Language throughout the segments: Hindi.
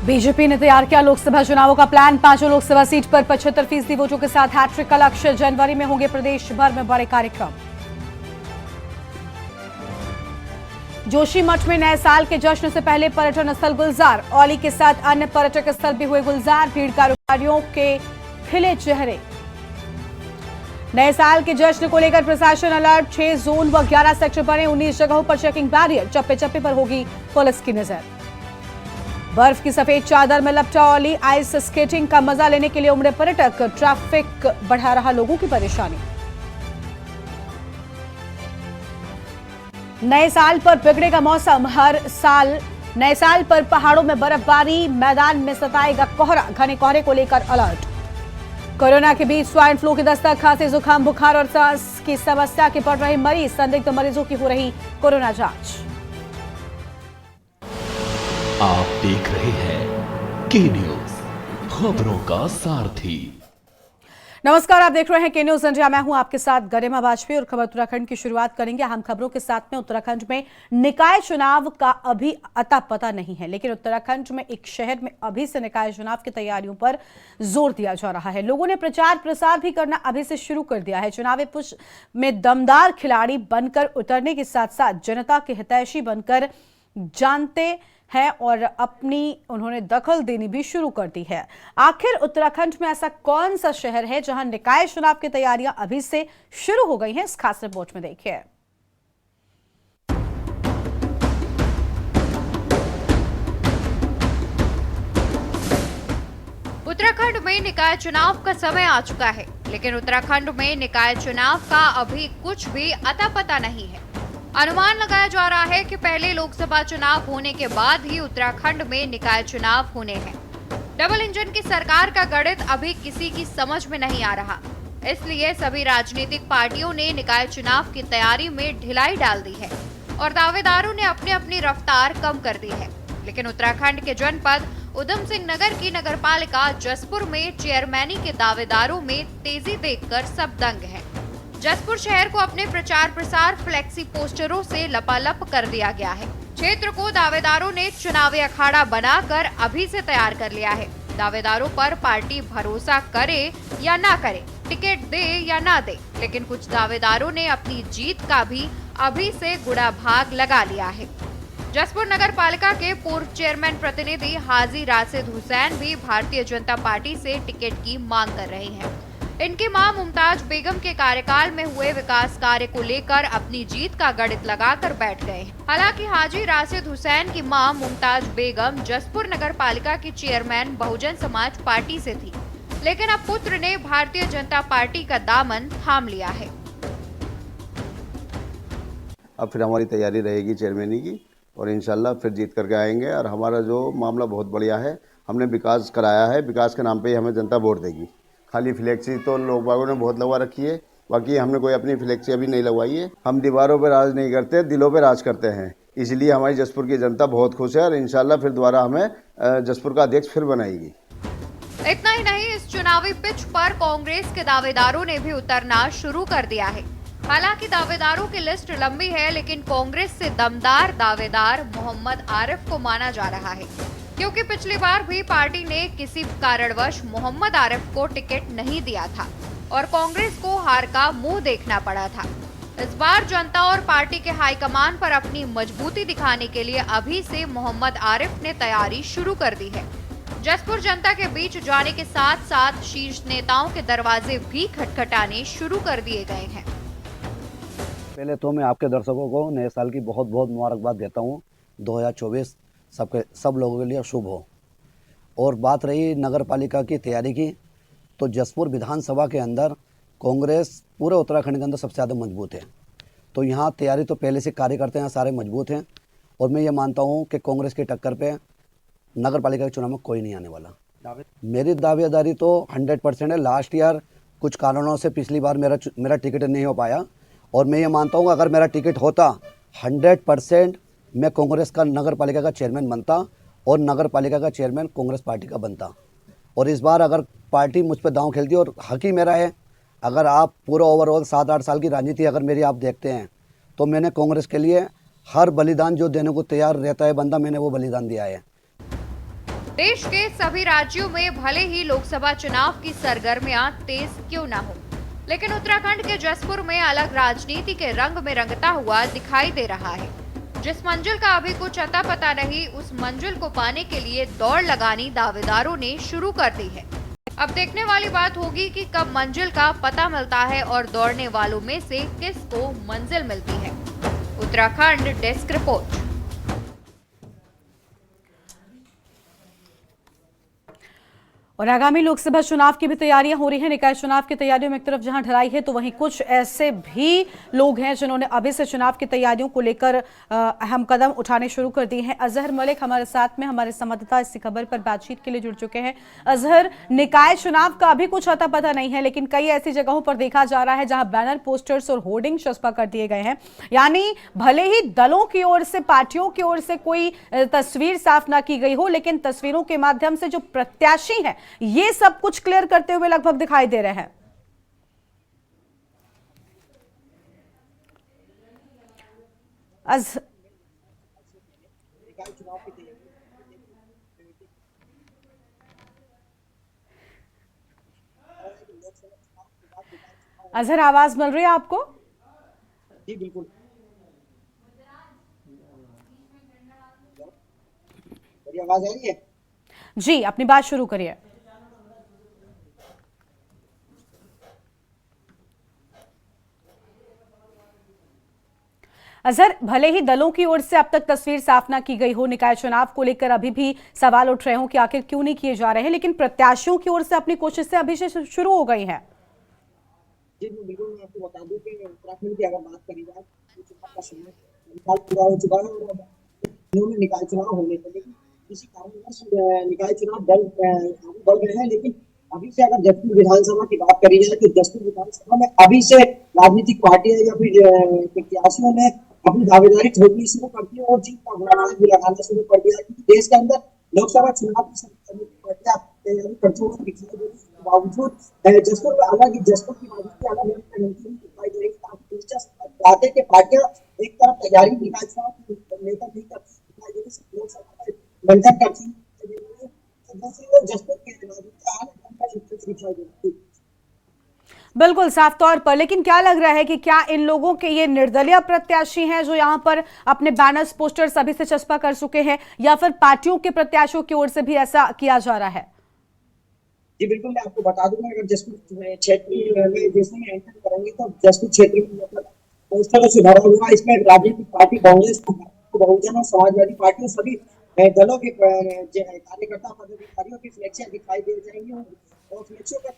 बीजेपी ने तैयार किया लोकसभा चुनावों का प्लान। पांचों लोकसभा सीट पर 75% वोटों के साथ हैट्रिक का लक्ष्य। जनवरी में होंगे प्रदेश भर में बड़े कार्यक्रम। जोशीमठ में नए साल के जश्न से पहले पर्यटन स्थल गुलजार। औली के साथ अन्य पर्यटक स्थल भी हुए गुलजार। भीड़ कारोबारियों के खिले चेहरे। नए साल के जश्न को लेकर प्रशासन अलर्ट। 6 जोन व 11 सेक्टर बने। 19 जगहों पर चेकिंग बैरियर। चप्पे चप्पे पर होगी पुलिस की नजर। बर्फ की सफेद चादर में लपटा औली। आइस स्केटिंग का मजा लेने के लिए उमड़े पर्यटक। ट्रैफिक बढ़ा रहा लोगों की परेशानी। नए साल पर बिगड़ेगा मौसम। हर साल नए साल पर पहाड़ों में बर्फबारी। मैदान में सताएगा कोहरा। घने कोहरे को लेकर अलर्ट। कोरोना के बीच स्वाइन फ्लू की दस्तक। खांसी, जुकाम, बुखार और सांस की समस्या के पड़ रहे मरीज। संदिग्ध मरीजों की हो रही कोरोना जांच। आप देख रहे हैं के न्यूज, खबरों का सारथी। नमस्कार, आप देख रहे हैं के न्यूज इंडिया। मैं हूं आपके साथ गरिमा वाजपेयी और खबर उत्तराखंड की शुरुआत करेंगे हम खबरों के साथ में। उत्तराखंड में निकाय चुनाव का अभी अता पता नहीं है, लेकिन उत्तराखंड में एक शहर में अभी से निकाय चुनाव की तैयारियों पर जोर दिया जा रहा है। लोगों ने प्रचार प्रसार भी करना अभी से शुरू कर दिया है। चुनावी पुश में दमदार खिलाड़ी बनकर उतरने के साथ साथ जनता के हितैषी बनकर जानते है और अपनी उन्होंने दखल देनी भी शुरू कर दी है। आखिर उत्तराखंड में ऐसा कौन सा शहर है जहां निकाय चुनाव की तैयारियां अभी से शुरू हो गई हैं? इस खास रिपोर्ट में देखिए। उत्तराखंड में निकाय चुनाव का समय आ चुका है, लेकिन उत्तराखंड में निकाय चुनाव का अभी कुछ भी अता पता नहीं है। अनुमान लगाया जा रहा है कि पहले लोकसभा चुनाव होने के बाद ही उत्तराखंड में निकाय चुनाव होने हैं। डबल इंजन की सरकार का गणित अभी किसी की समझ में नहीं आ रहा, इसलिए सभी राजनीतिक पार्टियों ने निकाय चुनाव की तैयारी में ढिलाई डाल दी है और दावेदारों ने अपनी अपनी रफ्तार कम कर दी है। लेकिन उत्तराखंड के जनपद उधम सिंह नगर की नगरपालिका जसपुर में चेयरमैनी के दावेदारों में तेजी देखकर सब दंग है। जसपुर शहर को अपने प्रचार प्रसार फ्लेक्सी पोस्टरों से लपालप कर दिया गया है। क्षेत्र को दावेदारों ने चुनावी अखाड़ा बनाकर अभी से तैयार कर लिया है। दावेदारों पर पार्टी भरोसा करे या ना करे, टिकट दे या ना दे, लेकिन कुछ दावेदारों ने अपनी जीत का भी अभी से गुड़ा भाग लगा लिया है। जसपुर नगर पालिका के पूर्व चेयरमैन प्रतिनिधि हाजी राशिद हुसैन भी भारतीय जनता पार्टी से टिकट की मांग कर रहे हैं। इनकी मां मुमताज बेगम के कार्यकाल में हुए विकास कार्य को लेकर अपनी जीत का गणित लगाकर बैठ गए हैं। हालांकि हाजी राशिद हुसैन की मां मुमताज बेगम जसपुर नगर पालिका की चेयरमैन बहुजन समाज पार्टी से थी, लेकिन अब पुत्र ने भारतीय जनता पार्टी का दामन थाम लिया है। अब फिर हमारी तैयारी रहेगी चेयरमैनी की और इंशाल्लाह फिर जीत करके आएंगे। और हमारा जो मामला बहुत बढ़िया है, हमने विकास कराया है, विकास के नाम पे ही हमें जनता वोट देगी। खाली फ्लेक्सी तो लोग बागों ने बहुत लगवा रखी है, बाकी हमने कोई अपनी फ्लेक्सी अभी नहीं लगवाई है। हम दीवारों पर राज नहीं करते, दिलों पर राज करते हैं, इसलिए हमारी जसपुर की जनता बहुत खुश है और इंशाल्लाह फिर दोबारा हमें जसपुर का अध्यक्ष फिर बनाएगी। इतना ही नहीं, इस चुनावी पिच पर कांग्रेस के दावेदारों ने भी उतरना शुरू कर दिया है। हालांकि दावेदारों की लिस्ट लंबी है, लेकिन कांग्रेस से दमदार दावेदार मोहम्मद आरिफ को माना जा रहा है, क्योंकि पिछली बार भी पार्टी ने किसी कारणवश मोहम्मद आरिफ को टिकट नहीं दिया था और कांग्रेस को हार का मुंह देखना पड़ा था। इस बार जनता और पार्टी के हाईकमान पर अपनी मजबूती दिखाने के लिए अभी से मोहम्मद आरिफ ने तैयारी शुरू कर दी है। जसपुर जनता के बीच जाने के साथ साथ शीर्ष नेताओं के दरवाजे भी खटखटाने शुरू कर दिए गए हैं। पहले तो मैं आपके दर्शकों को नए साल की बहुत बहुत मुबारकबाद देता हूँ। 2024 सब लोगों के लिए शुभ हो। और बात रही नगर पालिका की तैयारी की, तो जसपुर विधानसभा के अंदर कांग्रेस पूरे उत्तराखंड के अंदर सबसे ज़्यादा मजबूत है। तो यहाँ तैयारी तो पहले से कार्यकर्ता हैं सारे मजबूत हैं और मैं ये मानता हूँ कि कांग्रेस की टक्कर पे नगर पालिका के चुनाव में कोई नहीं आने वाला। मेरी दावेदारी तो 100% है। लास्ट ईयर कुछ कारणों से पिछली बार मेरा टिकट नहीं हो पाया और मैं ये मानता हूँ अगर मेरा टिकट होता 100% मैं कांग्रेस का नगर पालिका का चेयरमैन बनता और नगर पालिका का चेयरमैन कांग्रेस पार्टी का बनता। और इस बार अगर पार्टी मुझ पर दांव खेलती और हक ही मेरा है, अगर आप पूरा ओवरऑल 7-8 साल की राजनीति अगर मेरी आप देखते हैं तो मैंने कांग्रेस के लिए हर बलिदान जो देने को तैयार रहता है बंदा, मैंने वो बलिदान दिया है। देश के सभी राज्यों में भले ही लोकसभा चुनाव की सरगर्मियां तेज क्यों ना हो, लेकिन उत्तराखंड के जसपुर में अलग राजनीति के रंग में रंगता हुआ दिखाई दे रहा है। जिस मंजिल का अभी कुछ अता पता नहीं, उस मंजिल को पाने के लिए दौड़ लगानी दावेदारों ने शुरू कर दी है। अब देखने वाली बात होगी कि कब मंजिल का पता मिलता है और दौड़ने वालों में से किसको मंजिल मिलती है। Uttarakhand desk report. और आगामी लोकसभा चुनाव की भी तैयारियां हो रही हैं। निकाय चुनाव की तैयारियों में एक तरफ जहां ढलाई है, तो वहीं कुछ ऐसे भी लोग हैं जिन्होंने अभी से चुनाव की तैयारियों को लेकर अहम कदम उठाने शुरू कर दिए हैं। अजहर मलिक हमारे साथ में, हमारे संवाददाता इसी खबर पर बातचीत के लिए जुड़ चुके हैं। अजहर, निकाय चुनाव का अभी कुछ अता पता नहीं है, लेकिन कई ऐसी जगहों पर देखा जा रहा है जहां बैनर, पोस्टर्स और होर्डिंग चस्पा कर दिए गए हैं। यानी भले ही दलों की ओर से, पार्टियों की ओर से कोई तस्वीर साफ ना की गई हो, लेकिन तस्वीरों के माध्यम से जो प्रत्याशी हैं ये सब कुछ क्लियर करते हुए लगभग दिखाई दे रहे हैं। अजहर, आवाज मिल रही है आपको? जी बिल्कुल। मेरी आवाज आ रही है? जी, अपनी बात शुरू करिए। अजहर, भले ही दलों की ओर से अब तक तस्वीर साफ ना की गई हो, निकाय चुनाव को लेकर अभी भी सवाल उठ रहे हो कि आखिर क्यों नहीं किए जा रहे हैं, लेकिन प्रत्याशियों की ओर से अपनी कोशिशें अभी से शुरू हो गई हैं। जी बिल्कुल, मैं आपको बता दूं कि उत्तराखंड की अगर बात करी जाए तो चुनाव का समय पूरा हो चुका है और इन्होंने निकाय चुनाव होने थे, लेकिन किसी कारणवश निकाय चुनाव बढ़ गए हैं। लेकिन अभी से अगर जसपुर विधानसभा की बात करी जाए तो जसपुर विधानसभा में अभी से राजनीतिक पार्टियां या फिर प्रत्याशियों ने अपनी दावेदारी ठोकनी शुरू कर दी और जीत का बड़ा भी लगाना शुरू कर दिया, क्योंकि देश के अंदर लोकसभा चुनाव की तैयारी कर चुके दिखाई दे रही है। बावजूद जसपुर में अलग जसपुर की राजनीति अलग दिखाई दे रही है। दिलचस्प बात है कि पार्टियां एक तरफ तैयारी निकाय चुनाव लेकर दिखाई दे रही, लोकसभा मंथन करती है, जसपुर के दिखाई दे रही है। बिल्कुल साफ तौर पर, लेकिन क्या लग रहा है कि क्या इन लोगों के ये निर्दलीय प्रत्याशी हैं जो यहाँ पर अपने बैनर्स, पोस्टर्स अभी से चस्पा कर चुके हैं, या फिर पार्टियों के प्रत्याशियों की ओर से भी ऐसा किया जा रहा है? जी बिल्कुल, मैं आपको बता दूंगा, अगर जसपुर क्षेत्र में जैसे में एंटर करेंगे तो जसपुर क्षेत्र में मतलब पोस्टर से भरा हुआ, इसमें राजनीतिक पार्टी कांग्रेस, बहुजन और समाजवादी पार्टियों सभी दलों के कार्यकर्ता पदाधिकारियों की फ्लेक्सियां दिखाई दे जाएंगी और फ्लेक्सियों का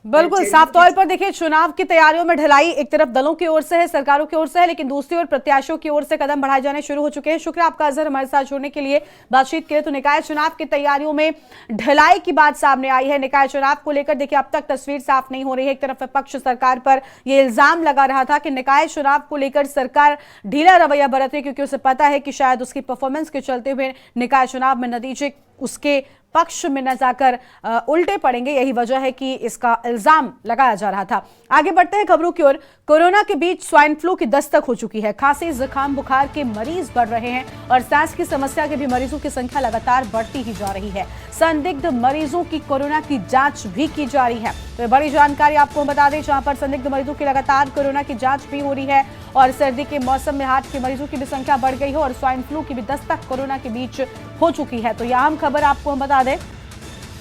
बिल्कुल साफ तौर पर देखिए, चुनाव की तैयारियों में ढिलाई एक तरफ दलों की ओर से है, सरकारों की ओर से है, लेकिन दूसरी ओर प्रत्याशियों की ओर से कदम बढ़ाए जाने शुरू हो चुके हैं। शुक्रिया आपका अजहर, हमारे साथ जुड़ने के लिए, बातचीत के लिए। तो निकाय चुनाव की तैयारियों में ढिलाई की बात सामने आई है। निकाय चुनाव को लेकर देखिए अब तक तस्वीर साफ नहीं हो रही है। एक तरफ विपक्ष सरकार पर यह इल्जाम लगा रहा था कि निकाय चुनाव को लेकर सरकार ढीला रवैया बरत रही, क्योंकि उसे पता है कि शायद उसकी परफॉर्मेंस के चलते हुए निकाय चुनाव में नतीजे उसके पक्ष में न जाकर उल्टे पड़ेंगे। यही वजह है कि इसका इल्जाम लगाया जा रहा था। आगे बढ़ते हैं खबरों की ओर। कोरोना के बीच स्वाइन फ्लू की दस्तक हो चुकी है। खांसी, जुकाम, बुखार के मरीज बढ़ रहे हैं और सांस की समस्या के भी मरीजों की संख्या लगातार बढ़ती ही जा रही है। संदिग्ध मरीजों की कोरोना की जांच भी की जा रही है। तो बड़ी जानकारी आपको बता दें, जहां पर संदिग्ध मरीजों की लगातार कोरोना की जांच भी हो रही है और सर्दी के मौसम में हार्ट के मरीजों की भी संख्या बढ़ गई है और स्वाइन फ्लू की भी दस्तक कोरोना के बीच हो चुकी है। तो यह अहम खबर आपको हम बता दें,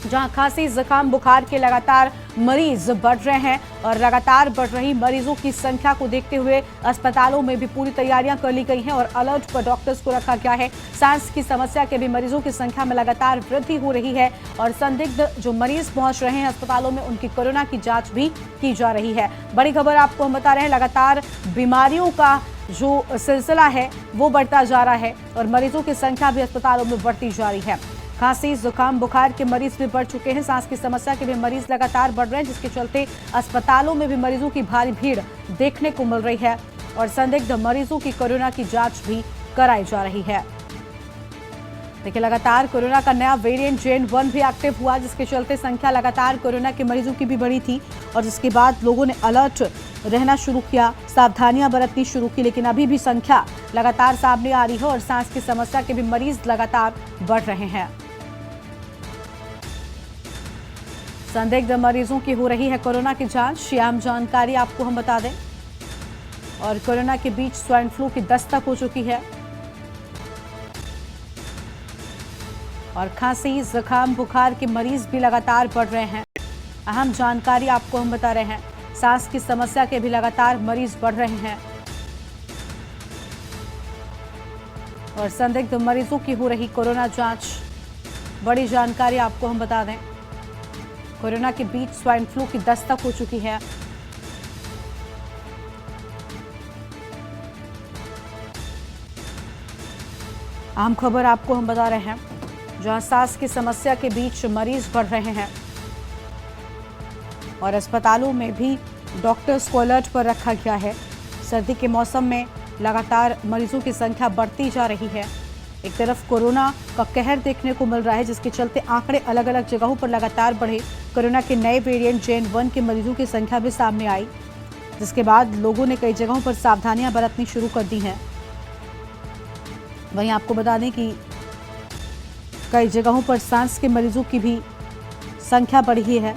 जहां खांसी, जुकाम, बुखार के लगातार मरीज बढ़ रहे हैं और लगातार बढ़ रही मरीजों की संख्या को देखते हुए अस्पतालों में भी पूरी तैयारियां कर ली गई हैं और अलर्ट पर डॉक्टर्स को रखा गया है। सांस की समस्या के भी मरीजों की संख्या में लगातार वृद्धि हो रही है और संदिग्ध जो मरीज पहुंच रहे हैं अस्पतालों में, उनकी कोरोना की जांच भी की जा रही है। बड़ी खबर आपको हम बता रहे हैं, लगातार बीमारियों का जो सिलसिला है वो बढ़ता जा रहा है और मरीजों की संख्या भी अस्पतालों में बढ़ती जा रही है। खांसी, जुकाम, बुखार के मरीज भी बढ़ चुके हैं। सांस की समस्या के भी मरीज लगातार बढ़ रहे हैं, जिसके चलते अस्पतालों में भी मरीजों की भारी भीड़ देखने को मिल रही है और संदिग्ध मरीजों की कोरोना की जांच भी कराई जा रही है। देखिए, लगातार कोरोना का नया वेरिएंट JN.1 भी एक्टिव हुआ, जिसके चलते संख्या लगातार कोरोना के मरीजों की भी बढ़ी थी और जिसके बाद लोगों ने अलर्ट रहना शुरू किया, सावधानियां बरतनी शुरू की, लेकिन अभी भी संख्या लगातार सामने आ रही है और सांस की समस्या के भी मरीज लगातार बढ़ रहे हैं। संदिग्ध मरीजों की हो रही है कोरोना की जांच। ये अहम जानकारी आपको हम बता दें। और कोरोना के बीच स्वाइन फ्लू की दस्तक हो चुकी है और खांसी, जुकाम, बुखार के मरीज भी लगातार बढ़ रहे हैं। अहम जानकारी आपको हम बता रहे हैं। सांस की समस्या के भी लगातार मरीज बढ़ रहे हैं और संदिग्ध मरीजों की हो रही कोरोना जांच। बड़ी जानकारी आपको हम बता दें। कोरोना के बीच स्वाइन फ्लू की दस्तक हो चुकी है। अहम खबर आपको हम बता रहे हैं, जहां सांस की समस्या के बीच मरीज बढ़ रहे हैं और अस्पतालों में भी डॉक्टर्स को अलर्ट पर रखा गया है। सर्दी के मौसम में लगातार मरीजों की संख्या बढ़ती जा रही है। एक तरफ कोरोना का कहर देखने को मिल रहा है, जिसके चलते आंकड़े अलग अलग जगहों पर लगातार बढ़े। कोरोना के नए वेरिएंट JN.1 के मरीजों की संख्या भी सामने आई, जिसके बाद लोगों ने कई जगहों पर सावधानियां बरतनी शुरू कर दी हैं। वहीं आपको बता दें कि कई जगहों पर सांस के मरीजों की भी संख्या बढ़ी है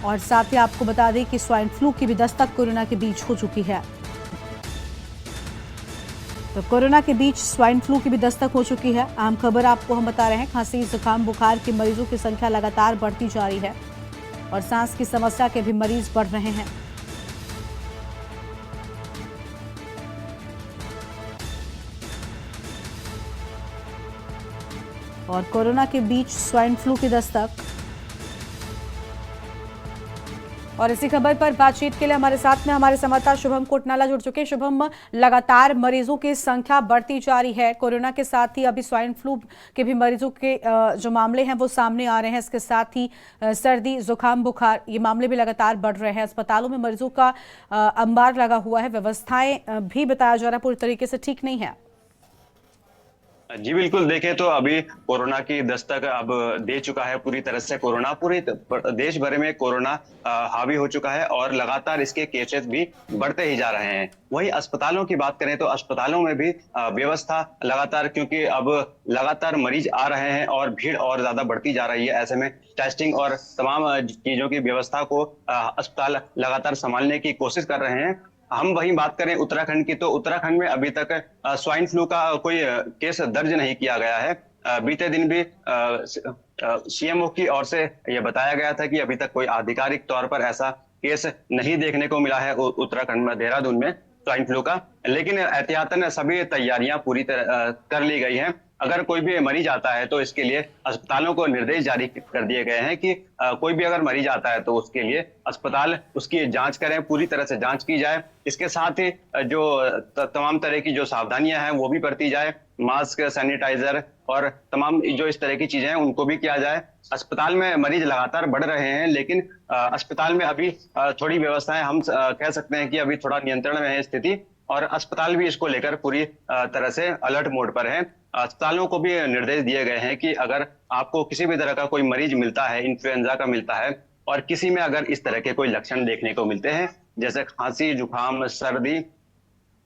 और साथ ही आपको बता दें कि स्वाइन फ्लू की भी दस्तक कोरोना के बीच हो चुकी है। तो कोरोना के बीच स्वाइन फ्लू की भी दस्तक हो चुकी है। अहम खबर आपको हम बता रहे हैं। खांसी, जुकाम, बुखार के मरीजों की संख्या लगातार बढ़ती जा रही है और सांस की समस्या के भी मरीज बढ़ रहे हैं। और कोरोना के बीच स्वाइन फ्लू की दस्तक। और इसी खबर पर बातचीत के लिए हमारे साथ में हमारे संवाददाता शुभम कोटनाला जुड़ चुके हैं। शुभम, लगातार मरीजों की संख्या बढ़ती जा रही है। कोरोना के साथ ही अभी स्वाइन फ्लू के भी मरीजों के जो मामले हैं वो सामने आ रहे हैं। इसके साथ ही सर्दी, जुकाम, बुखार, ये मामले भी लगातार बढ़ रहे हैं। अस्पतालों में मरीजों का अंबार लगा हुआ है। व्यवस्थाएं भी बताया जा रहा है पूरी तरीके से ठीक नहीं है। जी बिल्कुल, देखें तो अभी कोरोना की दस्तक अब दे चुका है पूरी तरह से। कोरोना पूरी देश भर में कोरोना हावी हो चुका है और लगातार इसके केसेस भी बढ़ते ही जा रहे हैं। वहीं अस्पतालों की बात करें तो अस्पतालों में भी व्यवस्था लगातार, क्योंकि अब लगातार मरीज आ रहे हैं और भीड़ और ज्यादा बढ़ती जा रही है। ऐसे में टेस्टिंग और तमाम चीजों की व्यवस्था को अस्पताल लगातार संभालने की कोशिश कर रहे हैं। हम वहीं बात करें उत्तराखंड की, तो उत्तराखंड में अभी तक स्वाइन फ्लू का कोई केस दर्ज नहीं किया गया है। बीते दिन भी CMO की ओर से यह बताया गया था कि अभी तक कोई आधिकारिक तौर पर ऐसा केस नहीं देखने को मिला है उत्तराखंड में, देहरादून में स्वाइन फ्लू का। लेकिन एहतियातन सभी तैयारियां पूरी तरह कर ली गई हैं। अगर कोई भी मरीज आता है तो इसके लिए अस्पतालों को निर्देश जारी कर दिए गए हैं कि कोई भी अगर मरीज आता है तो उसके लिए अस्पताल उसकी जांच करें, पूरी तरह से जांच की जाए। इसके साथ ही जो तमाम तरह की जो सावधानियां हैं वो भी बरती जाए। मास्क, सैनिटाइजर और तमाम जो इस तरह की चीजें हैं उनको भी किया जाए। अस्पताल में मरीज लगातार बढ़ रहे हैं, लेकिन अस्पताल में अभी थोड़ी व्यवस्थाएं, हम कह सकते हैं कि अभी थोड़ा नियंत्रण में है स्थिति, और अस्पताल भी इसको लेकर पूरी तरह से अलर्ट मोड पर है। अस्पतालों को भी निर्देश दिए गए हैं कि अगर आपको किसी भी तरह का कोई मरीज मिलता है, इन्फ्लुएंजा का मिलता है, और किसी में अगर इस तरह के कोई लक्षण देखने को मिलते हैं जैसे खांसी, जुकाम, सर्दी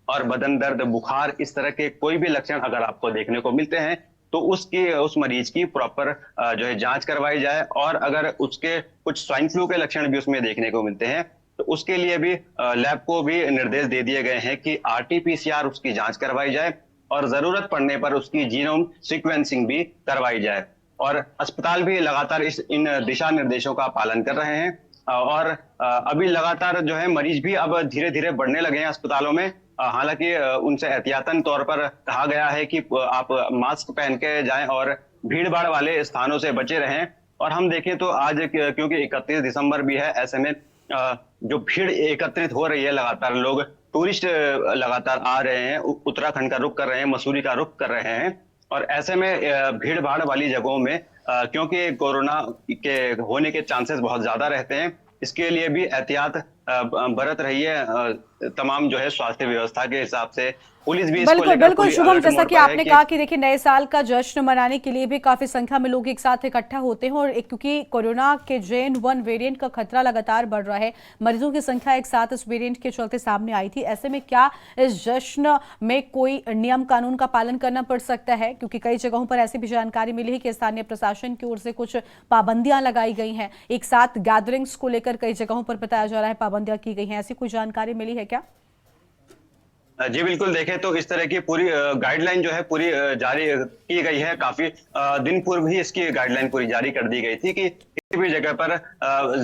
और बदन दर्द, बुखार, इस तरह के कोई भी लक्षण अगर आपको देखने को मिलते हैं तो उस मरीज की प्रॉपर जो है जांच करवाई जाए। और अगर उसके कुछ स्वाइन फ्लू के लक्षण भी उसमें देखने को मिलते हैं तो उसके लिए भी लैब को भी निर्देश दे दिए गए हैं कि RT-PCR उसकी जांच करवाई जाए और जरूरत पड़ने पर उसकी जीनोम सीक्वेंसिंग भी करवाई जाए। और अस्पताल भी लगातार इन दिशा निर्देशों का पालन कर रहे हैं। और अभी लगातार जो है मरीज भी अब धीरे धीरे बढ़ने लगे हैं अस्पतालों में। हालांकि उनसे एहतियातन तौर पर कहा गया है कि आप मास्क पहन के जाएं और भीड़ भाड़ वाले स्थानों से बचे रहें। और हम देखें तो आज क्योंकि 31 दिसंबर भी है, ऐसे में जो भीड़ एकत्रित हो रही है, लगातार लोग, टूरिस्ट लगातार आ रहे हैं, उत्तराखंड का रुख कर रहे हैं, मसूरी का रुख कर रहे हैं। और ऐसे में भीड़ भाड़ वाली जगहों में क्योंकि कोरोना के होने के चांसेस बहुत ज्यादा रहते हैं, इसके लिए भी एहतियात बरत रही है तमाम जो है स्वास्थ्य व्यवस्था के हिसाब से पुलिस भी इसको बिल्कुल लेकर बिल्कुल पूरी शुभम, अलर्ट जैसा मोड कि पर है आपने कहा कि देखिए नए साल का जश्न मनाने के लिए भी काफी संख्या में लोग एक साथ इकट्ठा होते हैं और क्योंकि कोरोना के JN.1 वेरिएंट का खतरा लगातार बढ़ रहा है, मरीजों की संख्या एक साथ इस वेरिएंट के चलते सामने आई थी। ऐसे में क्या इस जश्न में कोई नियम कानून का पालन करना पड़ सकता है? क्योंकि कई जगहों पर ऐसी भी जानकारी मिली है कि स्थानीय प्रशासन की ओर से कुछ पाबंदियां लगाई गई हैं, एक साथ गैदरिंग्स को लेकर कई जगहों पर बताया जा रहा है पाबंदियां की गई हैं। ऐसी कोई जानकारी मिली है क्या? जी बिल्कुल, देखें तो इस तरह की पूरी गाइडलाइन जो है पूरी जारी की गई है। काफी दिन पूर्व ही इसकी गाइडलाइन पूरी जारी कर दी गई थी कि किसी भी जगह पर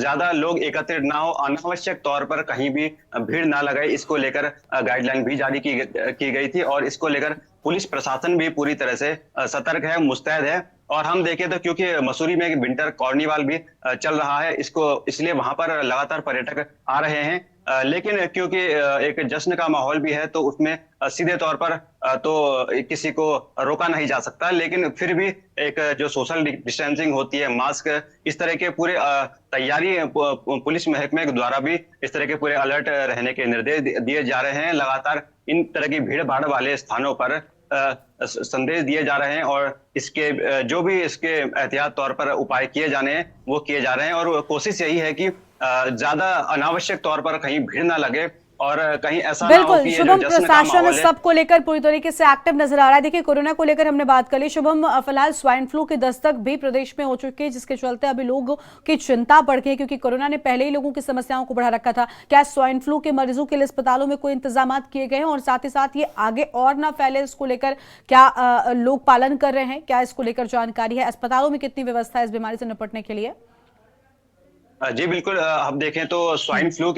ज्यादा लोग एकत्रित ना हो, अनावश्यक तौर पर कहीं भी भीड़ ना लगाए, इसको लेकर गाइडलाइन भी जारी की गई थी। और इसको लेकर पुलिस प्रशासन भी पूरी तरह से सतर्क है, मुस्तैद है। और हम देखें तो क्योंकि मसूरी में विंटर कार्निवाल भी चल रहा है, इसलिए वहां पर लगातार पर्यटक आ रहे हैं। लेकिन क्योंकि एक जश्न का माहौल भी है तो उसमें सीधे तौर पर तो किसी को रोका नहीं जा सकता, लेकिन फिर भी एक जो सोशल डिस्टेंसिंग होती है, मास्क, इस तरह के पूरे तैयारी पुलिस महकमे के द्वारा भी इस तरह के पूरे अलर्ट रहने के निर्देश दिए जा रहे हैं। लगातार इन तरह की भीड़ भाड़ वाले स्थानों पर संदेश दिए जा रहे हैं और इसके जो भी इसके एहतियात तौर पर उपाय किए जाने हैं वो किए जा रहे हैं। और कोशिश यही है कि ज्यादा अनावश्यक तौर पर कहीं भीड़ ना लगे और कहीं ऐसा ना हो बिल्कुल कि ये शुभम, जो जश्न का प्रशासन माहौल है। सबको लेकर पूरी तरीके से एक्टिव नजर आ रहा है। देखिए कोरोना को लेकर हमने बात कर ली शुभम, फिलहाल स्वाइन फ्लू की दस्तक भी प्रदेश में हो चुकी है, जिसके चलते अभी लोगों की चिंता बढ़ गई है क्योंकि कोरोना ने पहले ही लोगों की समस्याओं को बढ़ा रखा था। क्या स्वाइन फ्लू के मरीजों के लिए अस्पतालों में कोई इंतजाम किए गए हैं और साथ ही साथ ये आगे और ना फैले इसको लेकर क्या लोग पालन कर रहे हैं? क्या इसको लेकर जानकारी है? अस्पतालों में कितनी व्यवस्था है इस बीमारी से निपटने के लिए? जी बिल्कुल, आप देखें तो स्वाइन फ्लू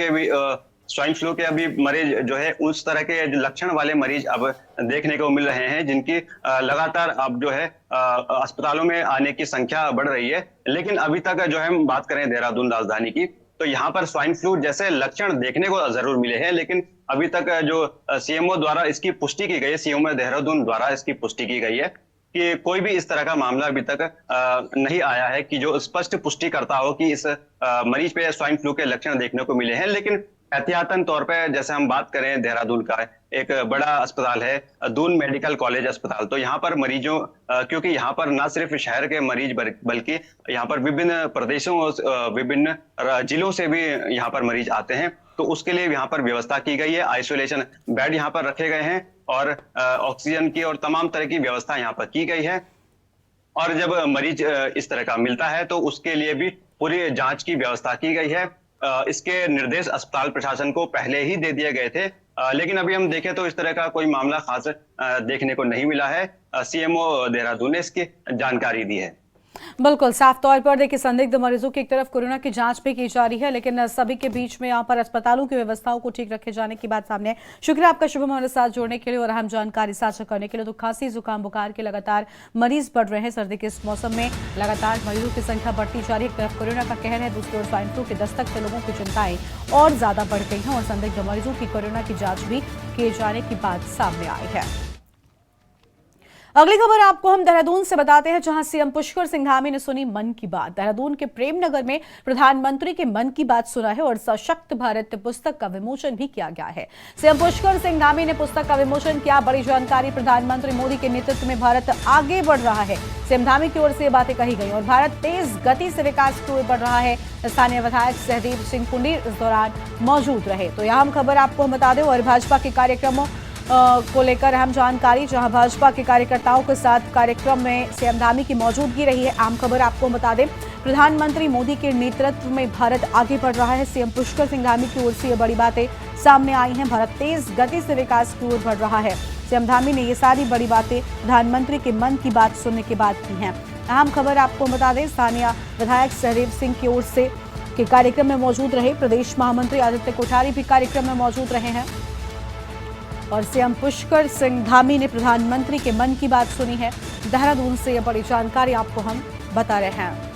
के अभी मरीज जो है उस तरह के लक्षण वाले मरीज अब देखने को मिल रहे हैं, जिनकी लगातार अब जो है अस्पतालों में आने की संख्या बढ़ रही है। लेकिन अभी तक जो है हम बात करें देहरादून राजधानी की, तो यहाँ पर स्वाइन फ्लू जैसे लक्षण देखने को जरूर मिले हैं, लेकिन अभी तक जो CMO द्वारा इसकी पुष्टि की गई है, CMO देहरादून द्वारा इसकी पुष्टि की गई है कि कोई भी इस तरह का मामला अभी तक नहीं आया है कि जो स्पष्ट पुष्टि करता हो कि इस मरीज पे स्वाइन फ्लू के लक्षण देखने को मिले हैं। लेकिन एहतियातन तौर पे जैसे हम बात करें देहरादून का एक बड़ा अस्पताल है दून मेडिकल कॉलेज अस्पताल, तो यहाँ पर मरीजों क्योंकि यहाँ पर न सिर्फ शहर के मरीज बल्कि यहाँ पर विभिन्न प्रदेशों विभिन्न जिलों से भी यहाँ पर मरीज आते हैं, तो उसके लिए यहाँ पर व्यवस्था की गई है। आइसोलेशन बेड यहाँ पर रखे गए हैं और ऑक्सीजन की और तमाम तरह की व्यवस्था यहाँ पर की गई है। और जब मरीज इस तरह का मिलता है तो उसके लिए भी पूरी जांच की व्यवस्था की गई है। इसके निर्देश अस्पताल प्रशासन को पहले ही दे दिए गए थे, लेकिन अभी हम देखें तो इस तरह का कोई मामला खास देखने को नहीं मिला है। CMO देहरादून ने इसकी जानकारी दी है। बिल्कुल साफ तौर पर देखिए संदिग्ध मरीजों की एक तरफ कोरोना की जांच भी की जा रही है, लेकिन सभी के बीच में यहाँ पर अस्पतालों की व्यवस्थाओं को ठीक रखे जाने की बात सामने है। शुक्रिया आपका शुभम हमारे साथ जोड़ने के लिए और अहम जानकारी साझा करने के लिए। तो खांसी जुकाम बुखार के लगातार मरीज बढ़ रहे हैं, सर्दी के इस मौसम में लगातार मरीजों की संख्या बढ़ती जा रही है। एक तरफ कोरोना का कहर है, दूसरी ओर स्वाइन फ्लू की दस्तक से लोगों की चिंताएं और ज्यादा बढ़ गई हैं और संदिग्ध मरीजों की कोरोना की जांच भी किए जाने की बात सामने आई है। अगली खबर आपको हम देहरादून से बताते हैं, जहां CM पुष्कर सिंह धामी ने सुनी मन की बात। देहरादून के प्रेमनगर में प्रधानमंत्री के मन की बात सुना है और सशक्त भारत पुस्तक का विमोचन भी किया गया है। CM पुष्कर सिंह धामी ने पुस्तक का विमोचन किया। बड़ी जानकारी, प्रधानमंत्री मोदी के नेतृत्व में भारत आगे बढ़ रहा है। CM धामी की ओर से ये बातें कही गई और भारत तेज गति से विकास की ओर बढ़ रहा है। स्थानीय विधायक सहदेव सिंह पुंडीर इस दौरान मौजूद रहे। तो यह हम खबर आपको बता दें और भाजपा के कार्यक्रमों को लेकर अहम जानकारी, जहां भाजपा के कार्यकर्ताओं के साथ कार्यक्रम में CM धामी की मौजूदगी रही है। अहम खबर आपको बता दें, प्रधानमंत्री मोदी के नेतृत्व में भारत आगे बढ़ रहा है। CM पुष्कर सिंह धामी की ओर से ये बड़ी बातें सामने आई हैं। भारत तेज गति से विकास की ओर बढ़ रहा है। CM धामी ने ये सारी बड़ी बातें प्रधानमंत्री के मन की बात सुनने के बाद की हैं। अहम खबर आपको बता दें, स्थानीय विधायक सहदेव सिंह की ओर से के कार्यक्रम में मौजूद रहे। प्रदेश महामंत्री आदित्य कोठारी भी कार्यक्रम में मौजूद रहे हैं और CM पुष्कर सिंह धामी ने प्रधानमंत्री के मन की बात सुनी है। देहरादून से यह बड़ी जानकारी आपको हम बता रहे हैं।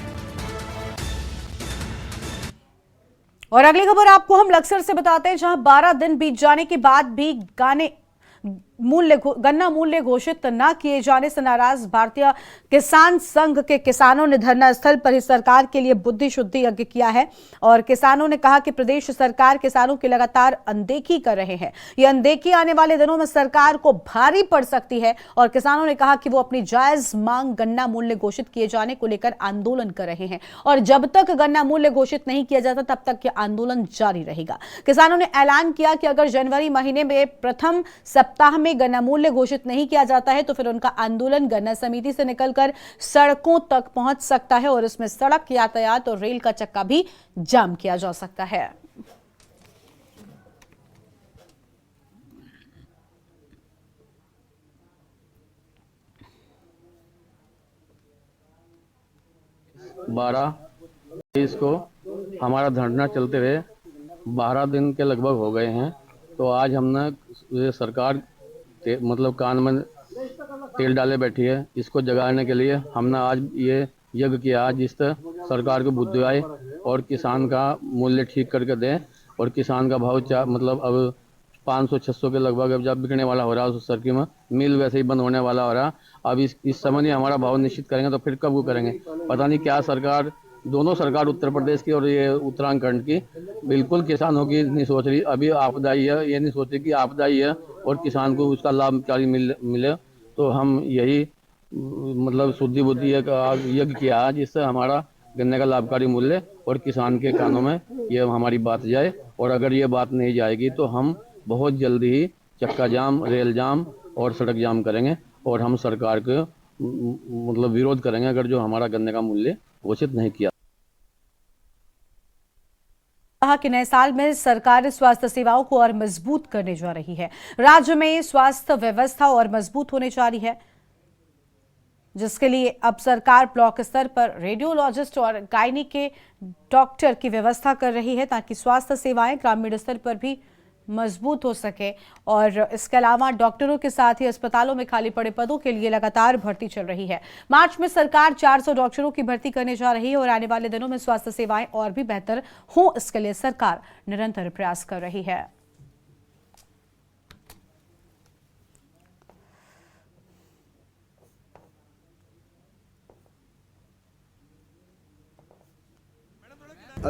और अगली खबर आपको हम लक्सर से बताते हैं, जहां 12 दिन बीत जाने के बाद भी गन्ना मूल्य घोषित न किए जाने से नाराज भारतीय किसान संघ के किसानों ने धरना स्थल पर ही सरकार के लिए बुद्धि शुद्धि यज्ञ किया है और किसानों ने कहा कि प्रदेश सरकार किसानों की लगातार अनदेखी कर रहे हैं। ये अनदेखी आने वाले दिनों में सरकार को भारी पड़ सकती है और किसानों ने कहा कि वो अपनी जायज मांग गन्ना मूल्य घोषित किए जाने को लेकर आंदोलन कर रहे हैं और जब तक गन्ना मूल्य घोषित नहीं किया जाता तब तक यह आंदोलन जारी रहेगा। किसानों ने ऐलान किया कि अगर जनवरी महीने में प्रथम सप्ताह में गन्ना मूल्य घोषित नहीं किया जाता है तो फिर उनका आंदोलन गन्ना समिति से निकलकर सड़कों तक पहुंच सकता है और इसमें सड़क यातायात और रेल का चक्का भी जाम किया जा सकता है। को हमारा धरना चलते हुए 12 दिन के लगभग हो गए हैं। तो आज हमने ये सरकार मतलब कान में तेल डाले बैठी है, इसको जगाने के लिए हमने आज ये यज्ञ किया जिससे सरकार को बुद्धि आए और किसान का मूल्य ठीक करके दें और किसान का भाव मतलब अब 500-600 के लगभग अब जब बिकने वाला हो रहा है उस सर्की में मिल वैसे ही बंद होने वाला हो रहा। अब इस समय नहीं हमारा भाव निश्चित करेंगे तो फिर कब वो करेंगे पता नहीं। क्या सरकार, दोनों सरकार उत्तर प्रदेश की और ये उत्तराखंड की बिल्कुल किसानों की नहीं सोच रही। अभी आपदा ही है, ये नहीं सोच कि आपदा ही है और किसान को उसका लाभकारी मिले। तो हम यही मतलब शुद्धि बुद्धि यज्ञ किया जिससे हमारा गन्ने का लाभकारी मूल्य और किसान के कानों में ये हमारी बात जाए और अगर ये बात नहीं जाएगी तो हम बहुत जल्दी ही चक्का जाम, रेल जाम और सड़क जाम करेंगे और हम सरकार को मतलब विरोध करेंगे अगर जो हमारा गन्ने का मूल्य घोषित नहीं किया। कहा कि नए साल में सरकार स्वास्थ्य सेवाओं को और मजबूत करने जा रही है। राज्य में स्वास्थ्य व्यवस्था और मजबूत होने जा रही है जिसके लिए अब सरकार ब्लॉक स्तर पर रेडियोलॉजिस्ट और गायनी के डॉक्टर की व्यवस्था कर रही है ताकि स्वास्थ्य सेवाएं ग्रामीण स्तर पर भी मजबूत हो सके। और इसके अलावा डॉक्टरों के साथ ही अस्पतालों में खाली पड़े पदों के लिए लगातार भर्ती चल रही है। मार्च में सरकार 400 डॉक्टरों की भर्ती करने जा रही है और आने वाले दिनों में स्वास्थ्य सेवाएं और भी बेहतर हों इसके लिए सरकार निरंतर प्रयास कर रही है।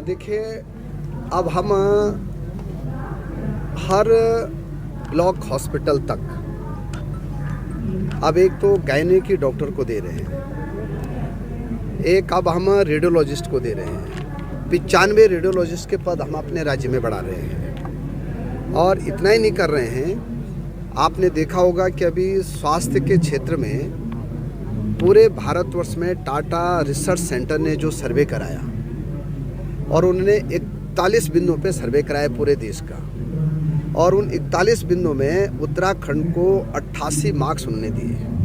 देखिए, अब हम हर ब्लॉक हॉस्पिटल तक अब एक तो गायनी की डॉक्टर को दे रहे हैं, एक अब हम रेडियोलॉजिस्ट को दे रहे हैं। 95 रेडियोलॉजिस्ट के पद हम अपने राज्य में बढ़ा रहे हैं और इतना ही नहीं कर रहे हैं। आपने देखा होगा कि अभी स्वास्थ्य के क्षेत्र में पूरे भारतवर्ष में टाटा रिसर्च सेंटर ने जो सर्वे कराया और उन्होंने 41 बिंदुओं पे सर्वे कराया पूरे देश का और उन 41 बिंदुओं में उत्तराखंड को 88 मार्क्स उन्होंने दिए।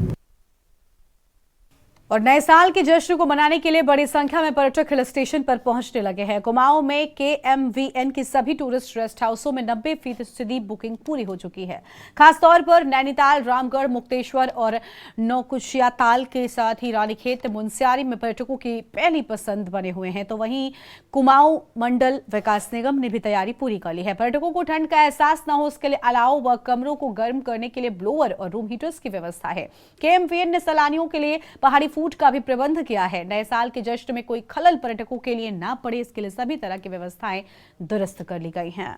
और नए साल के जश्न को मनाने के लिए बड़ी संख्या में पर्यटक हिल स्टेशन पर पहुंचने लगे हैं। कुमाऊं में KMVN की सभी टूरिस्ट रेस्ट हाउसों में 90% बुकिंग पूरी हो चुकी है। खासतौर पर नैनीताल, रामगढ़, मुक्तेश्वर और नौकुचियाताल के साथ ही रानीखेत, मुनस्यारी में पर्यटकों की पहली पसंद बने हुए हैं। तो वहीं कुमाऊं मंडल विकास निगम ने भी तैयारी पूरी कर ली है। पर्यटकों को ठंड का एहसास न हो उसके लिए अलाव व कमरों को गर्म करने के लिए ब्लोअर और रूम हीटर्स की व्यवस्था है। KMVN ने सैलानियों के लिए पहाड़ी फूड का भी प्रबंध किया है। नए साल के जश्न में कोई खलल पर्यटकों के लिए ना पड़े इसके लिए सभी तरह की व्यवस्थाएं दुरुस्त कर ली गई हैं।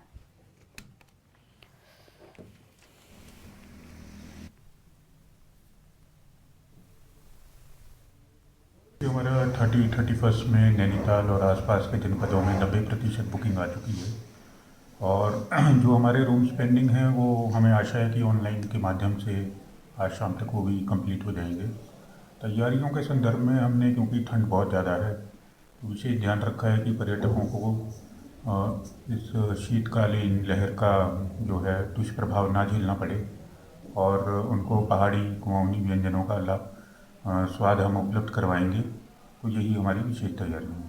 हमारा 31 में नैनीताल और आसपास के जनपदों में 90% बुकिंग आ चुकी है और जो हमारे रूम्स पेंडिंग हैं वो हमें आशा है कि ऑनलाइन के माध्यम से आज शाम तक वो भी कंप्लीट हो जाएंगे। तैयारियों के संदर्भ में हमने, क्योंकि ठंड बहुत ज़्यादा है, विशेष ध्यान रखा है कि पर्यटकों को इस शीतकालीन लहर का जो है दुष्प्रभाव ना झेलना पड़े और उनको पहाड़ी कुमाऊनी व्यंजनों का स्वाद हम उपलब्ध करवाएंगे। तो यही हमारी विशेष तैयारी है।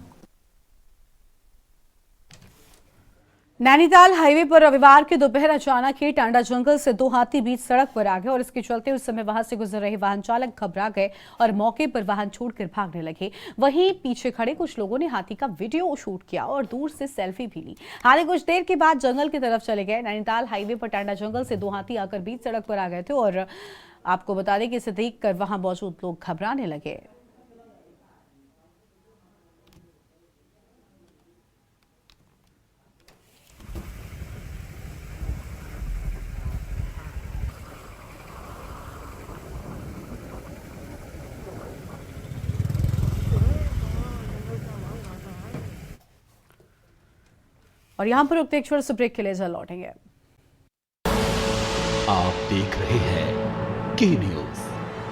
नैनीताल हाईवे पर रविवार की दोपहर अचानक ही टांडा जंगल से दो हाथी बीच सड़क पर आ गए और इसके चलते उस समय वहां से गुजर रहे वाहन चालक घबरा गए और मौके पर वाहन छोड़कर भागने लगे। वहीं पीछे खड़े कुछ लोगों ने हाथी का वीडियो शूट किया और दूर से सेल्फी भी ली। हालांकि कुछ देर के बाद जंगल की तरफ चले गए। नैनीताल हाईवे पर टांडा जंगल से दो हाथी आकर बीच सड़क पर आ गए थे और आपको बता दें कि इसे देखकर वहां मौजूद लोग घबराने लगे। और यहां पर रुकते एक छोटे से ब्रेक के लिए जल्द लौटेंगे। आप देख रहे हैं के न्यूज,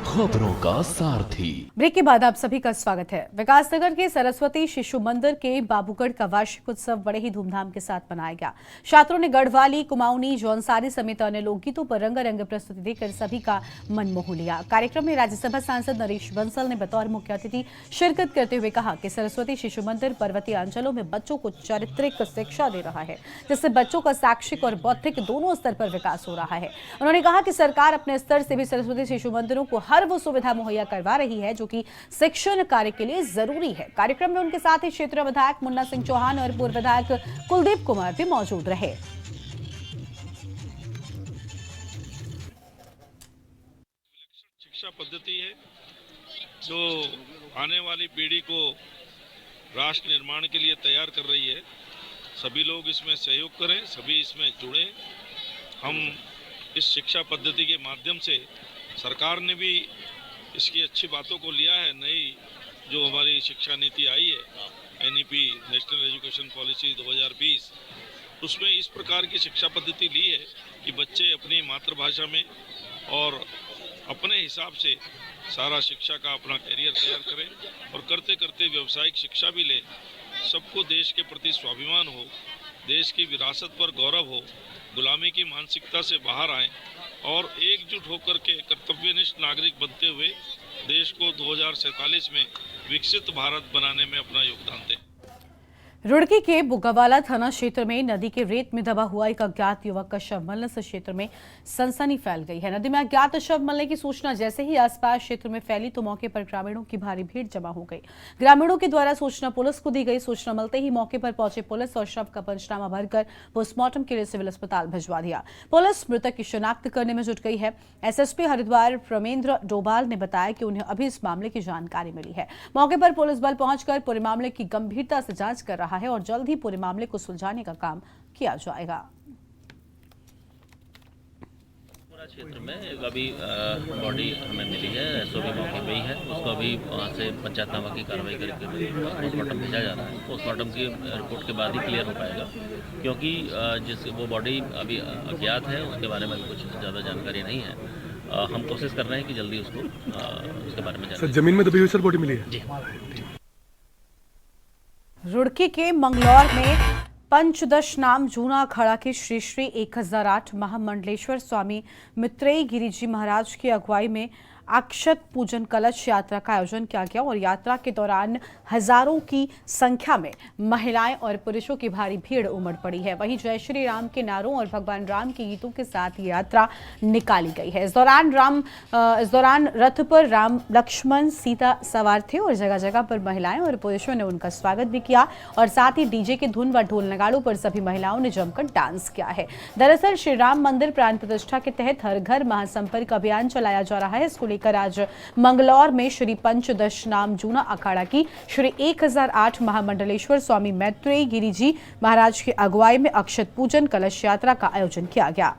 खबरों का सारथी। ब्रेक के बाद आप सभी का स्वागत है। विकासनगर के सरस्वती शिशु मंदिर के बाबूगढ़ का वार्षिक उत्सव बड़े ही धूमधाम के साथ मनाया गया। छात्रों ने गढ़वाली, कुमाऊनी, जौनसारी समेत अन्य लोकगीतों पर रंगारंग प्रस्तुति देकर सभी का मन मोह लिया। कार्यक्रम में राज्यसभा सांसद नरेश बंसल ने बतौर मुख्य अतिथि शिरकत करते हुए कहा कि सरस्वती शिशु मंदिर पर्वतीय अंचलों में बच्चों को चारित्रिक शिक्षा दे रहा है, जिससे बच्चों का शैक्षिक और बौद्धिक दोनों स्तर पर विकास हो रहा है। उन्होंने कहा कि सरकार अपने स्तर से भी सरस्वती शिशु मंदिरों को हर वो सुविधा मुहैया करवा रही है जो कि शिक्षण कार्य के लिए जरूरी है। कार्यक्रम में उनके साथ ही क्षेत्रीय विधायक मुन्ना सिंह चौहान और पूर्व विधायक कुलदीप कुमार भी मौजूद रहे। शिक्षा पद्धति है जो आने वाली पीढ़ी को राष्ट्र निर्माण के लिए तैयार कर रही है। सभी लोग इसमें सहयोग करें, सभी इसमें जुड़े। हम इस शिक्षा पद्धति के माध्यम से सरकार ने भी इसकी अच्छी बातों को लिया है। नई जो हमारी शिक्षा नीति आई है, एनईपी नेशनल एजुकेशन पॉलिसी 2020, उसमें इस प्रकार की शिक्षा पद्धति ली है कि बच्चे अपनी मातृभाषा में और अपने हिसाब से सारा शिक्षा का अपना करियर तैयार करें और करते करते व्यावसायिक शिक्षा भी लें। सबको देश के प्रति स्वाभिमान हो, देश की विरासत पर गौरव हो, गुलामी की मानसिकता से बाहर आएं और एकजुट होकर के कर्तव्यनिष्ठ नागरिक बनते हुए देश को 2047 में विकसित भारत बनाने में अपना योगदान दें। रुड़की के बुग्गावाला थाना क्षेत्र में नदी के रेत में दबा हुआ एक अज्ञात युवक का शव मिलने से क्षेत्र में सनसनी फैल गई है। नदी में अज्ञात शव मिलने की सूचना जैसे ही आसपास क्षेत्र में फैली तो मौके पर ग्रामीणों की भारी भीड़ जमा हो गई। ग्रामीणों के द्वारा सूचना पुलिस को दी गई। सूचना मिलते ही मौके पर पहुंचे पुलिस और शव का पंचनामा भरकर पोस्टमार्टम के लिए सिविल अस्पताल भिजवा दिया। पुलिस मृतक की शिनाख्त करने में जुट गई है। एसएसपी हरिद्वार प्रमेंद्र डोभाल ने बताया कि उन्हें अभी इस मामले की जानकारी मिली है। मौके पर पुलिस बल पहुंचकर पूरे मामले की गंभीरता से जांच कर रहा है और जल्द ही पूरे मामले को सुलझाने का काम किया जाएगा। पूरा क्षेत्र में अभी बॉडी हमें मिली है, एसओबी मौके पे ही है। उसको अभी वहाँ से पंचायतनामा की कार्रवाई करके पोस्टमार्टम भेजा जा रहा है। पोस्टमार्टम की रिपोर्ट के बाद ही क्लियर हो पाएगा, क्योंकि जिस वो बॉडी अभी अज्ञात है उसके बारे में कुछ ज़्यादा जानकारी नहीं है। हम कोशिश कर रहे हैं कि जल्दी उसको उसके बारे में सर, जमीन में दबी हुई सर बॉडी मिली है। जी। रुड़की के मंगलौर में पंचदश नाम जूना अखाड़ा के श्री श्री 1008 महामंडलेश्वर स्वामी मित्रेयी गिरिजी महाराज की अगुवाई में अक्षत पूजन कलश यात्रा का आयोजन किया गया और यात्रा के दौरान हजारों की संख्या में महिलाएं और पुरुषों की भारी भीड़ उमड़ पड़ी है। वहीं जय श्री राम के नारों और भगवान राम के गीतों के साथ ये यात्रा निकाली गई है। इस दौरान रथ पर राम, लक्ष्मण, सीता सवार थे और जगह जगह पर महिलाएं और पुरुषों ने उनका स्वागत भी किया और साथ ही डीजे के धुन व ढोल नगाड़ों पर सभी महिलाओं ने जमकर डांस किया है। दरअसल श्री राम मंदिर प्राण प्रतिष्ठा के तहत हर घर महासंपर्क अभियान चलाया जा रहा है। इसको लेकर आज मंगलौर में श्री पंचदश नाम जूना अखाड़ा की श्री 1008 महामंडलेश्वर स्वामी मैत्रेयी गिरिजी महाराज की अगुवाई में अक्षत पूजन कलश यात्रा का आयोजन किया गया।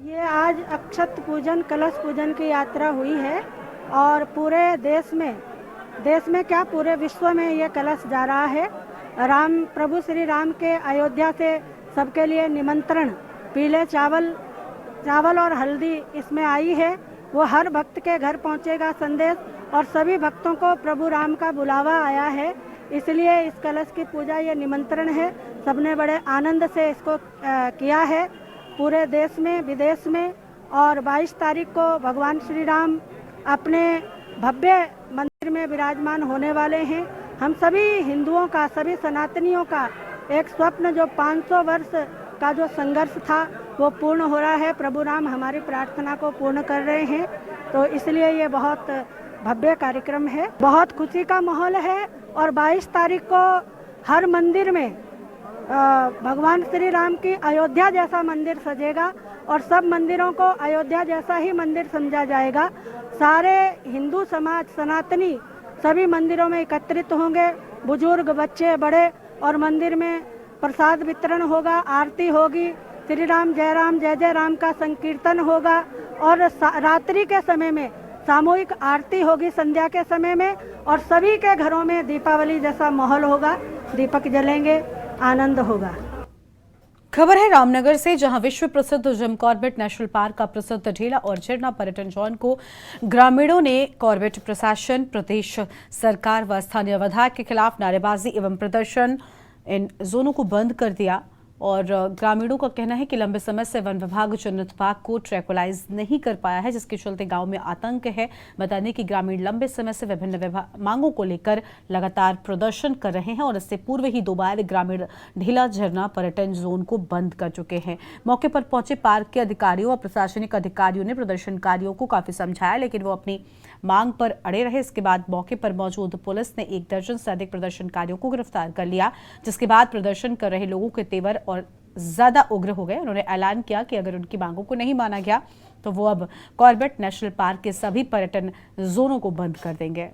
ये आज अक्षत पूजन कलश पूजन की यात्रा हुई है और पूरे देश में क्या पूरे विश्व में ये कलश जा रहा है। राम प्रभु श्री राम के अयोध्या से सबके लिए निमंत्रण पीले चावल और हल्दी इसमें आई है। वो हर भक्त के घर पहुंचेगा संदेश और सभी भक्तों को प्रभु राम का बुलावा आया है, इसलिए इस कलश की पूजा ये निमंत्रण है। सबने बड़े आनंद से इसको किया है पूरे देश में विदेश में। और 22 तारीख को भगवान श्री राम अपने भव्य मंदिर में विराजमान होने वाले हैं। हम सभी हिंदुओं का, सभी सनातनियों का एक स्वप्न जो 500 वर्ष का जो संघर्ष था वो पूर्ण हो रहा है। प्रभु राम हमारी प्रार्थना को पूर्ण कर रहे हैं, तो इसलिए ये बहुत भव्य कार्यक्रम है। बहुत खुशी का माहौल है और 22 तारीख को हर मंदिर में भगवान श्री राम की अयोध्या जैसा मंदिर सजेगा और सब मंदिरों को अयोध्या जैसा ही मंदिर समझा जाएगा। सारे हिंदू समाज सनातनी सभी मंदिरों में एकत्रित होंगे, बुजुर्ग बच्चे बड़े, और मंदिर में प्रसाद वितरण होगा, आरती होगी, श्री राम जय जय राम का संकीर्तन होगा और रात्रि के समय में सामूहिक आरती होगी संध्या के समय में, और सभी के घरों में दीपावली जैसा माहौल होगा, दीपक जलेंगे, आनंद होगा। खबर है रामनगर से, जहां विश्व प्रसिद्ध जिम कॉर्बेट नेशनल पार्क का प्रसिद्ध ढेला और झरना पर्यटन जोन को ग्रामीणों ने कॉर्बेट प्रशासन, प्रदेश सरकार व स्थानीय विधायक के खिलाफ नारेबाजी एवं प्रदर्शन इन जोनों को बंद कर दिया। और ग्रामीणों का कहना है कि लंबे समय से वन विभाग चिन्हित भाग को ट्रैकुलाइज नहीं कर पाया है, जिसके चलते गांव में आतंक है। बता दें कि ग्रामीण लंबे समय से विभिन्न मांगों को लेकर लगातार प्रदर्शन कर रहे हैं और इससे पूर्व ही 2 बार ग्रामीण ढीला झरना पर्यटन जोन को बंद कर चुके हैं। मौके पर पहुंचे पार्क के अधिकारियों और प्रशासनिक अधिकारियों ने प्रदर्शनकारियों को काफी समझाया, लेकिन वो अपनी मांग पर अड़े रहे। इसके बाद मौके पर मौजूद पुलिस ने 1 दर्जन से अधिक प्रदर्शनकारियों को गिरफ्तार कर लिया, जिसके बाद प्रदर्शन कर रहे लोगों के तेवर और ज्यादा उग्र हो गए। उन्होंने ऐलान किया कि अगर उनकी मांगों को नहीं माना गया तो वो अब कॉर्बेट नेशनल पार्क के सभी पर्यटन जोनों को बंद कर देंगे।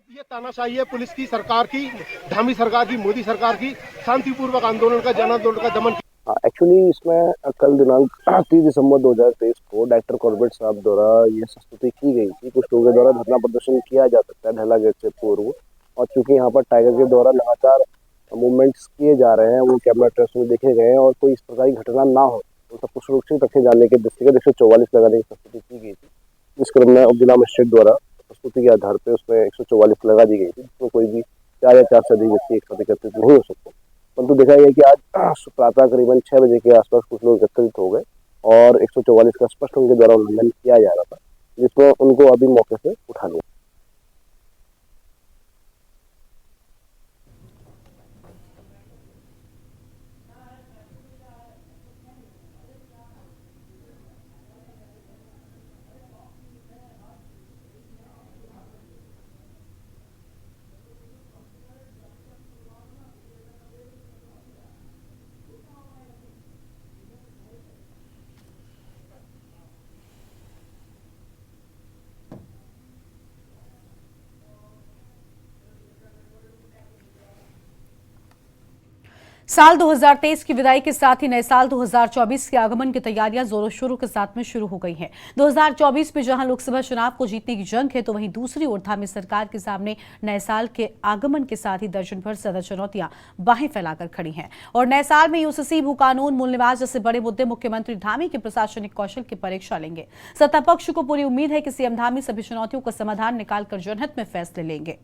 ये तानाशाही है पुलिस की, सरकार की, धामी सरकार की, मोदी सरकार की शांतिपूर्वक आंदोलन का, जन आंदोलन का दमन। एक्चुअली इसमें कल दिनांक 30 दिसंबर 2023 को डायरेक्टर कॉर्बेट साहब द्वारा ये प्रस्तुति की गई थी। कुछ लोगों के द्वारा धरना प्रदर्शन किया जा सकता है ढेला गेट से पूर्व, और चूंकि यहाँ पर टाइगर के द्वारा लगातार मूवमेंट्स किए जा रहे हैं, वो कैमरा ट्रेस में देखे गए हैं, और कोई इस प्रकार की घटना ना हो तो सबको सुरक्षित रखे जाने के दृष्टिगत 144 लगाने की प्रस्तुति की गई थी। इस क्रम में जिला मजिस्ट्रेट द्वारा प्रस्तुति के आधार पर उसमें 144 लगा दी गई थी, जिसमें कोई भी 4 या 4 से अधिक व्यक्ति एक साथ एकत्रित नहीं हो सकते। परंतु देखा गया कि आज प्रातः करीबन 6 बजे के आसपास कुछ लोग एकत्रित हो गए और 144 का स्पष्ट उनके द्वारा उल्लंघन किया जा रहा था, जिसमें उनको अभी मौके से उठा लिया। साल 2023 की विदाई के साथ ही नए साल 2024 के आगमन की तैयारियां जोरों शोरों के साथ में शुरू हो गई हैं। 2024 में जहां लोकसभा चुनाव को जीतने की जंग है, तो वहीं दूसरी ओर धामी सरकार के सामने नए साल के आगमन के साथ ही दर्जन भर ज्यादा चुनौतियां बाहें फैलाकर खड़ी हैं। और नए साल में यूसीसी, भू कानून, मूल निवास जैसे बड़े मुद्दे मुख्यमंत्री धामी के प्रशासनिक कौशल की परीक्षा लेंगे। सत्ता पक्ष को पूरी उम्मीद है कि सीएम धामी सभी चुनौतियों का समाधान निकालकर जनहित में फैसले लेंगे।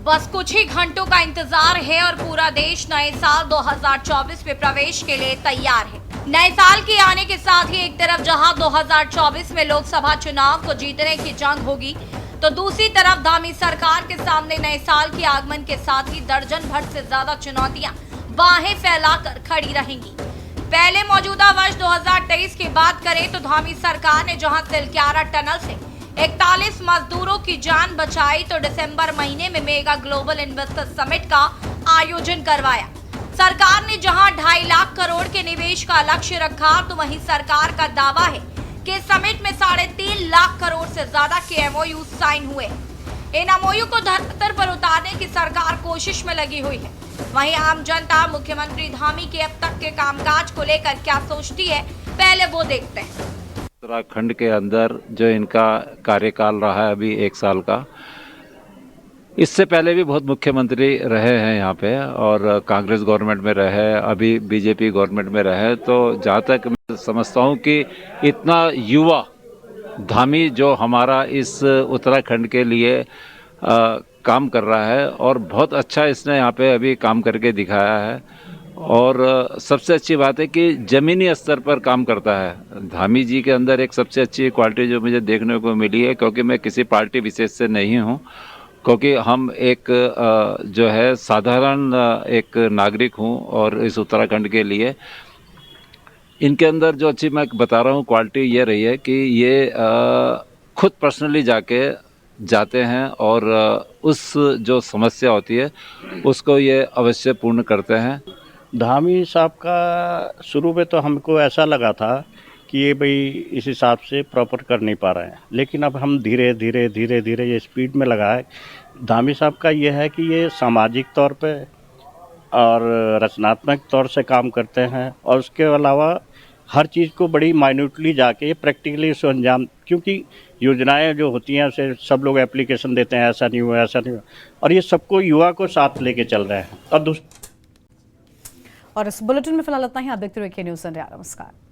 बस कुछ ही घंटों का इंतजार है और पूरा देश नए साल 2024 में प्रवेश के लिए तैयार है। नए साल के आने के साथ ही एक तरफ जहां 2024 में लोकसभा चुनाव को जीतने की जंग होगी, तो दूसरी तरफ धामी सरकार के सामने नए साल के आगमन के साथ ही दर्जन भर से ज्यादा चुनौतियां बाहें फैलाकर खड़ी रहेंगी। पहले मौजूदा वर्ष 2023 की बात करें तो धामी सरकार ने जहां तिलक्यारा टनल से 41 मजदूरों की जान बचाई, तो दिसंबर महीने में मेगा ग्लोबल इन्वेस्टर समिट का आयोजन करवाया। सरकार ने जहां 2.5 लाख करोड़ के निवेश का लक्ष्य रखा, तो वहीं सरकार का दावा है कि समिट में 3.5 लाख करोड़ से ज्यादा के एमओयू साइन हुए। इन एमओयू को धरातल पर उतारने की सरकार कोशिश में लगी हुई है। वहीं आम जनता मुख्यमंत्री धामी के अब तक के कामकाज को लेकर क्या सोचती है, पहले वो देखते हैं। उत्तराखंड के अंदर जो इनका कार्यकाल रहा है अभी 1 साल का, इससे पहले भी बहुत मुख्यमंत्री रहे हैं यहाँ पे, और कांग्रेस गवर्नमेंट में रहे, अभी बीजेपी गवर्नमेंट में रहे। तो जहाँ तक मैं समझता हूँ कि इतना युवा धामी जो हमारा इस उत्तराखंड के लिए काम कर रहा है और बहुत अच्छा इसने यहाँ पे अभी काम करके दिखाया है। और सबसे अच्छी बात है कि ज़मीनी स्तर पर काम करता है। धामी जी के अंदर एक सबसे अच्छी क्वालिटी जो मुझे देखने को मिली है, क्योंकि मैं किसी पार्टी विशेष से नहीं हूँ, क्योंकि हम एक जो है साधारण एक नागरिक हूँ और इस उत्तराखंड के लिए इनके अंदर जो अच्छी मैं बता रहा हूँ क्वालिटी ये रही है कि ये खुद पर्सनली जाते हैं और उस जो समस्या होती है उसको ये अवश्य पूर्ण करते हैं। धामी साहब का शुरू में तो हमको ऐसा लगा था कि ये भाई इस हिसाब से प्रॉपर कर नहीं पा रहे हैं, लेकिन अब हम धीरे धीरे ये स्पीड में लगा है। धामी साहब का ये है कि ये सामाजिक तौर पे और रचनात्मक तौर से काम करते हैं और उसके अलावा हर चीज़ को बड़ी माइन्यूटली जाके प्रैक्टिकली उसको अंजाम, क्योंकि योजनाएं जो होती हैं उसे सब लोग एप्लीकेशन देते हैं, ऐसा नहीं हुआ ऐसा नहीं हुआ, और ये सबको युवा को साथ लेके चल रहे हैं। और इस बुलेटिन में फिलहाल इतना ही। आप देखते रहिए के न्यूज़ इंडिया। नमस्कार।